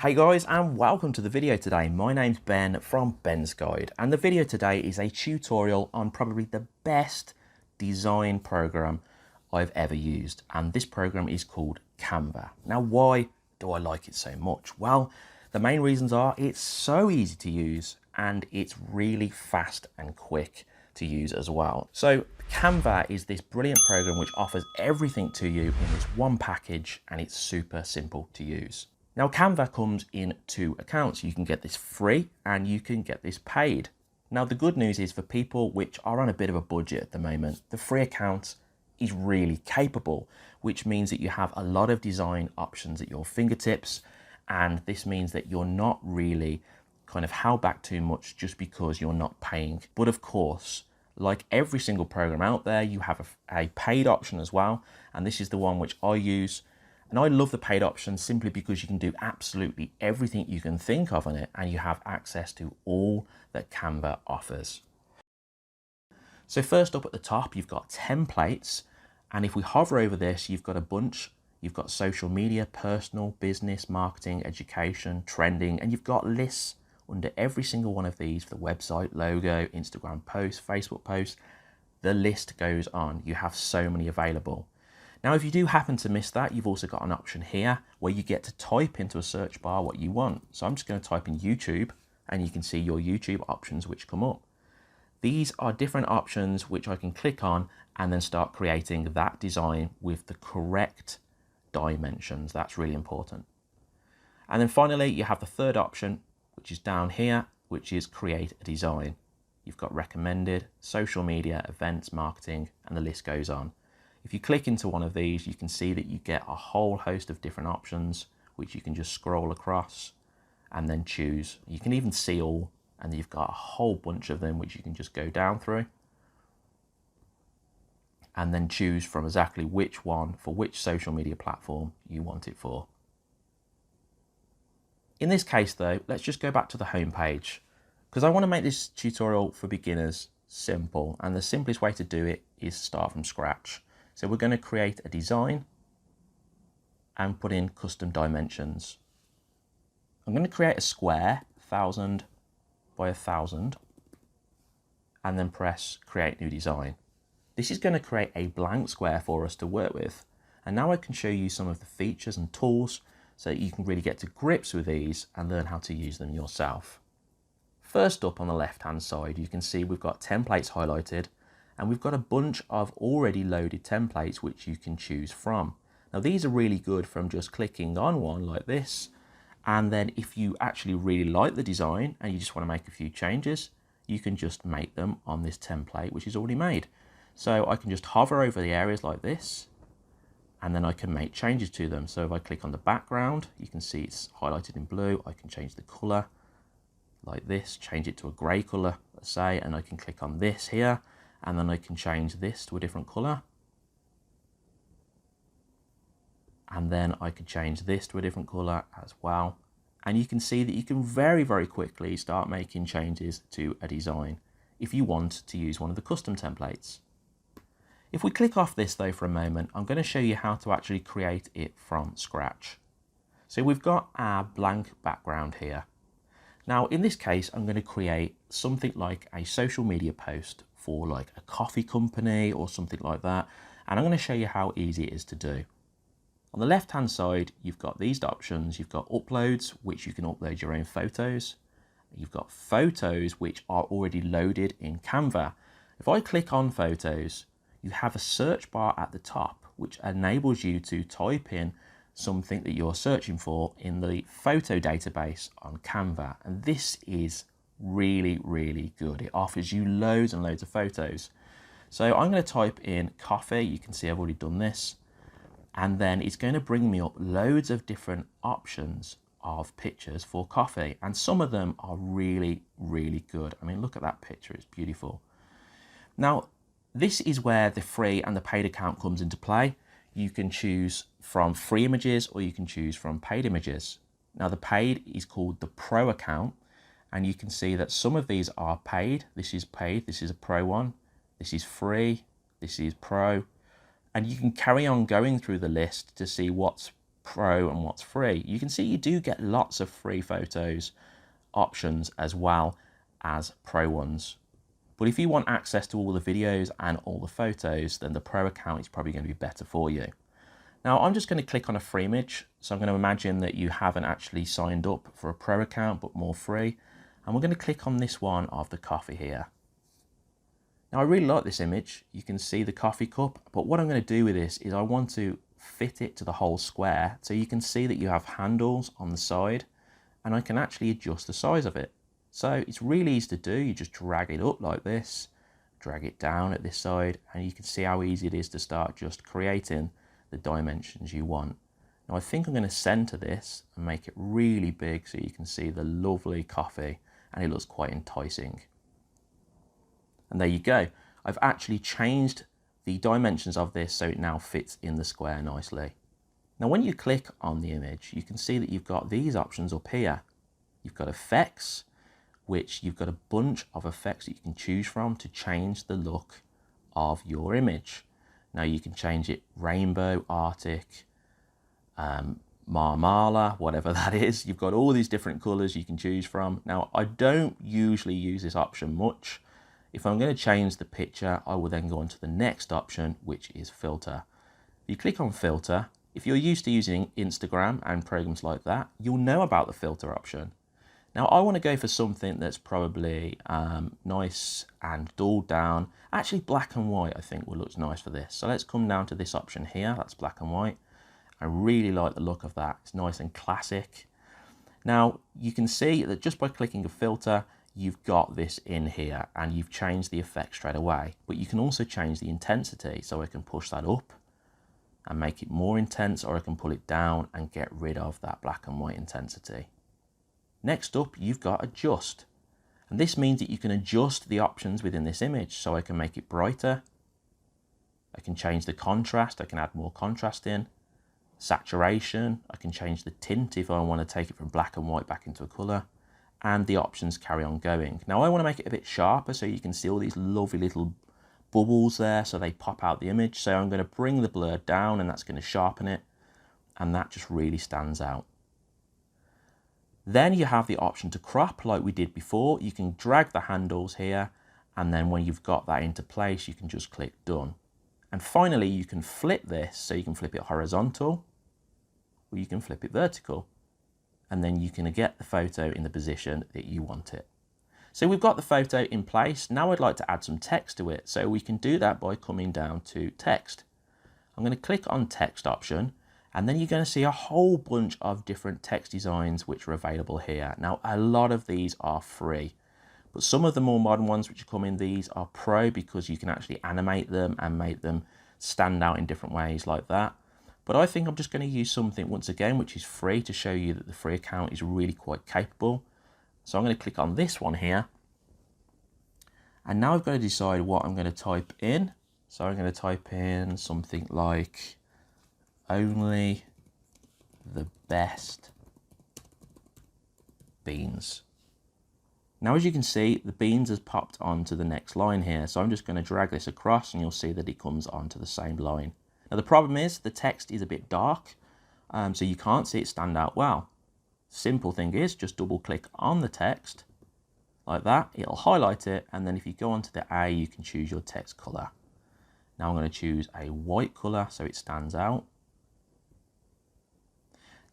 Hey guys, and welcome to the video today. My name's Ben from Ben's Guide, and the video today is a tutorial on probably the best design program I've ever used, and this program is called Canva. Now, why do I like it so much? Well, the main reasons are it's so easy to use and it's really fast and quick to use as well. So Canva is this brilliant program which offers everything to you in this one package, and it's super simple to use. Now, Canva comes in two accounts. You can get this free and you can get this paid. Now, the good news is for people which are on a bit of a budget at the moment, the free account is really capable, which means that you have a lot of design options at your fingertips. And this means that you're not really kind of held back too much just because you're not paying. But of course, like every single program out there, you have a paid option as well. And this is the one which I use. And I love the paid option simply because you can do absolutely everything you can think of on it, and you have access to all that Canva offers. So first up at the top, you've got templates. And if we hover over this, you've got a bunch. You've got social media, personal, business, marketing, education, trending, and you've got lists under every single one of these for the website, logo, Instagram posts, Facebook posts. The list goes on. You have so many available. Now, if you do happen to miss that, you've also got an option here where you get to type into a search bar what you want. So I'm just going to type in YouTube, and you can see your YouTube options which come up. These are different options which I can click on and then start creating that design with the correct dimensions. That's really important. And then finally, you have the third option, which is down here, which is create a design. You've got recommended, social media, events, marketing, and the list goes on. If you click into one of these, you can see that you get a whole host of different options, which you can just scroll across and then choose. You can even see all, and you've got a whole bunch of them, which you can just go down through and then choose from exactly which one for which social media platform you want it for. In this case though, let's just go back to the home page, because I want to make this tutorial for beginners simple, and the simplest way to do it is start from scratch. So we're going to create a design and put in custom dimensions. I'm going to create a square, 1000 by 1000, and then press create new design. This is going to create a blank square for us to work with. And now I can show you some of the features and tools so that you can really get to grips with these and learn how to use them yourself. First up on the left hand side, you can see we've got templates highlighted, and we've got a bunch of already loaded templates which you can choose from. Now, these are really good from just clicking on one like this, and then if you actually really like the design and you just want to make a few changes, you can just make them on this template which is already made. So I can just hover over the areas like this, and then I can make changes to them. So if I click on the background, you can see it's highlighted in blue. I can change the color like this, change it to a gray color, let's say, and I can click on this here, and then I can change this to a different color. And then I could change this to a different color as well. And you can see that you can very, very quickly start making changes to a design if you want to use one of the custom templates. If we click off this though for a moment, I'm going to show you how to actually create it from scratch. So we've got our blank background here. Now, in this case, I'm going to create something like a social media post for like a coffee company or something like that. And I'm going to show you how easy it is to do. On the left hand side, you've got these options. You've got uploads, which you can upload your own photos. You've got photos, which are already loaded in Canva. If I click on photos, you have a search bar at the top, which enables you to type in something that you're searching for in the photo database on Canva. And this is really, really good. It offers you loads and loads of photos. So I'm going to type in coffee. You can see I've already done this. And then it's going to bring me up loads of different options of pictures for coffee. And some of them are really, really good. I mean, look at that picture. It's beautiful. Now, this is where the free and the paid account comes into play. You can choose from free images or you can choose from paid images. Now, the paid is called the Pro account. And you can see that some of these are paid. This is paid. This is a Pro one. This is free. This is Pro. And you can carry on going through the list to see what's pro and what's free, you can see you do get lots of free photos options as well as pro ones. But if you want access to all the videos and all the photos, then the pro account is probably going to be better for you. Now I'm just going to click on a free image. So I'm going to imagine that you haven't actually signed up for a pro account, but more free. And we're going to click on this one of the coffee here. Now I really like this image. You can see the coffee cup, but what I'm going to do with this is I want to fit it to the whole square. So you can see that you have handles on the side and I can actually adjust the size of it. So it's really easy to do. You just drag it up like this, drag it down at this side, and you can see how easy it is to start just creating the dimensions you want. Now I think I'm going to center this and make it really big so you can see the lovely coffee and it looks quite enticing. And there you go. I've actually changed the dimensions of this so it now fits in the square nicely. Now when you click on the image, you can see that you've got these options up here. You've got effects, which you've got a bunch of effects that you can choose from to change the look of your image. Now you can change it rainbow, Arctic, Marmala, whatever that is. You've got all these different colors you can choose from. Now I don't usually use this option much. If I'm going to change the picture, I will then go on to the next option, which is filter. If you click on filter, if you're used to using Instagram and programs like that, you'll know about the filter option. Now I want to go for something that's probably nice and dulled down. Actually black and white I think will look nice for this. So let's come down to this option here, that's black and white. I really like the look of that, it's nice and classic. Now you can see that just by clicking a filter, you've got this in here and you've changed the effect straight away. But you can also change the intensity, so I can push that up and make it more intense, or I can pull it down and get rid of that black and white intensity. Next up, you've got adjust. And this means that you can adjust the options within this image. So I can make it brighter. I can change the contrast. I can add more contrast in. Saturation. I can change the tint if I want to take it from black and white back into a color. And the options carry on going. Now I want to make it a bit sharper so you can see all these lovely little bubbles there so they pop out the image. So I'm going to bring the blur down and that's going to sharpen it. And that just really stands out. Then you have the option to crop like we did before. You can drag the handles here, and then when you've got that into place, you can just click done. And finally, you can flip this, so you can flip it horizontal, or you can flip it vertical. And then you can get the photo in the position that you want it. So we've got the photo in place. Now I'd like to add some text to it. So we can do that by coming down to text. I'm going to click on text option. And then you're going to see a whole bunch of different text designs which are available here. Now, a lot of these are free, but some of the more modern ones which come in these are pro because you can actually animate them and make them stand out in different ways like that. But I think I'm just going to use something once again, which is free to show you that the free account is really quite capable. So I'm going to click on this one here. And now I've got to decide what I'm going to type in. So I'm going to type in something like only the best beans. Now as you can see, the beans has popped onto the next line here, so I'm just going to drag this across and you'll see that it comes onto the same line. Now the problem is the text is a bit dark, so you can't see it stand out well. Simple thing is just double click on the text like that, it'll highlight it, and then if you go onto the A, you can choose your text color. Now I'm going to choose a white color so it stands out.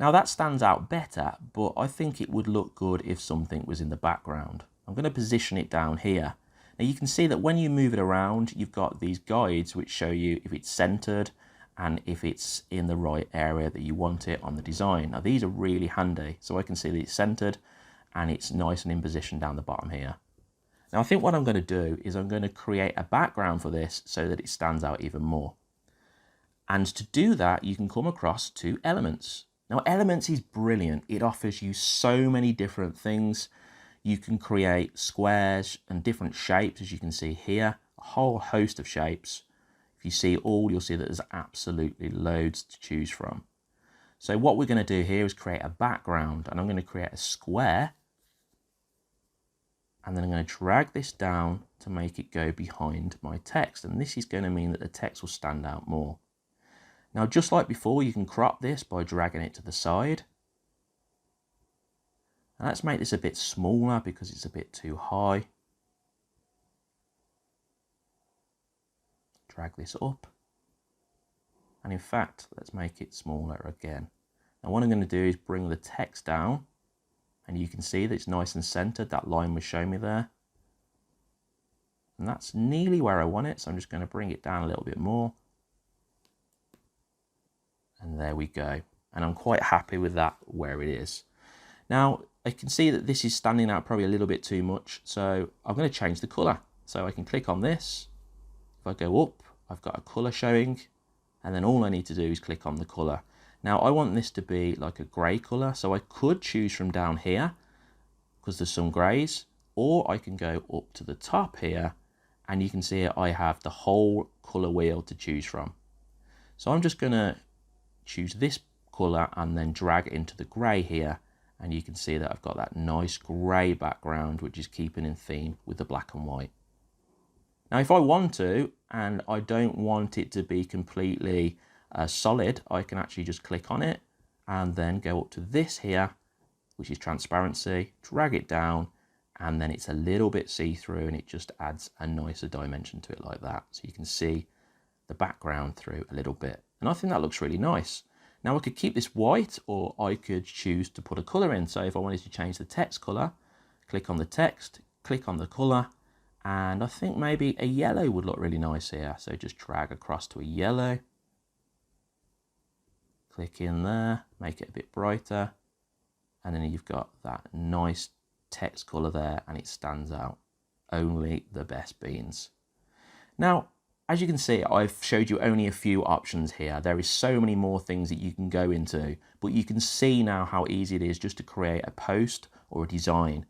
Now that stands out better, but I think it would look good if something was in the background. I'm going to position it down here. Now you can see that when you move it around, you've got these guides which show you if it's centered and if it's in the right area that you want it on the design. Now these are really handy, so I can see that it's centered and it's nice and in position down the bottom here. Now I think what I'm going to do is I'm going to create a background for this so that it stands out even more. And to do that, you can come across to elements. Now elements is brilliant. It offers you so many different things. You can create squares and different shapes, as you can see here, a whole host of shapes. If you see all, you'll see that there's absolutely loads to choose from. So what we're going to do here is create a background, and I'm going to create a square, and then I'm going to drag this down to make it go behind my text, and this is going to mean that the text will stand out more. Now, just like before, you can crop this by dragging it to the side. And let's make this a bit smaller because it's a bit too high. Drag this up. And in fact, let's make it smaller again. Now what I'm going to do is bring the text down, and you can see that it's nice and centered. That line was showing me there. And that's nearly where I want it, so I'm just going to bring it down a little bit more. And there we go. And I'm quite happy with that where it is. Now, I can see that this is standing out probably a little bit too much, so I'm going to change the color. So I can click on this. If I go up, I've got a color showing, and then all I need to do is click on the color. Now I want this to be like a grey color, so I could choose from down here because there's some greys, or I can go up to the top here, and you can see I have the whole color wheel to choose from. So I'm just going to choose this color and then drag it into the grey here, and you can see that I've got that nice grey background which is keeping in theme with the black and white. Now if I want to, and I don't want it to be completely solid, I can actually just click on it and then go up to this here, which is transparency, drag it down, and then it's a little bit see-through, and it just adds a nicer dimension to it like that. So you can see the background through a little bit. And I think that looks really nice. Now I could keep this white, or I could choose to put a color in. So if I wanted to change the text color, click on the text, click on the color, and I think maybe a yellow would look really nice here. So just drag across to a yellow, click in there, make it a bit brighter, and then you've got that nice text color there, and it stands out. Only the best beans. Now, as you can see, I've showed you only a few options here. There is so many more things that you can go into, but you can see now how easy it is just to create a post or a design.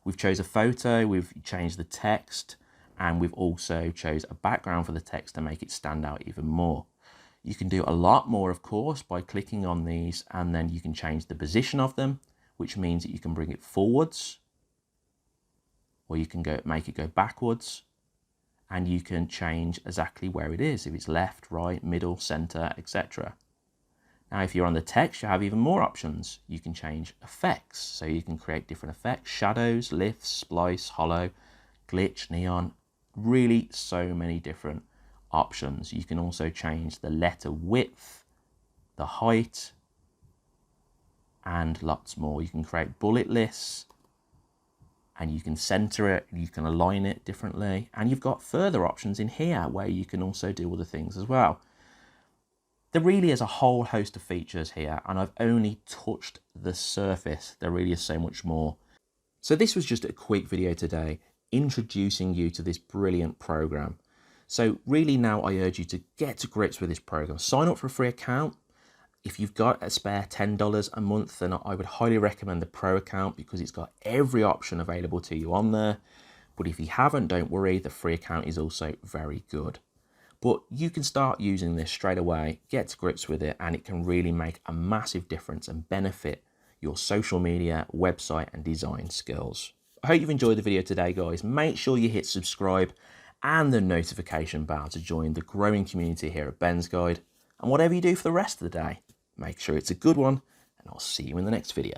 We've chose a photo, we've changed the text, and we've also chose a background for the text to make it stand out even more. You can do a lot more, of course, by clicking on these, and then you can change the position of them, which means that you can bring it forwards, or you can make it go backwards, and you can change exactly where it is, if it's left, right, middle, center, etc. Now, if you're on the text, you have even more options. You can change effects, so you can create different effects: shadows, lifts, splice, hollow, glitch, neon, really so many different options. You can also change the letter width, the height, and lots more. You can create bullet lists, and you can center it, you can align it differently, and you've got further options in here where you can also do other things as well. There really is a whole host of features here, and I've only touched the surface. There really is so much more. So this was just a quick video today introducing you to this brilliant program. So really now I urge you to get to grips with this program. Sign up for a free account. If you've got a spare $10 a month, then I would highly recommend the Pro account because it's got every option available to you on there. But if you haven't, don't worry, the free account is also very good. But you can start using this straight away, get to grips with it, and it can really make a massive difference and benefit your social media, website, and design skills. I hope you've enjoyed the video today, guys. Make sure you hit subscribe and the notification bell to join the growing community here at Ben's Guide. And whatever you do for the rest of the day, make sure it's a good one, and I'll see you in the next video.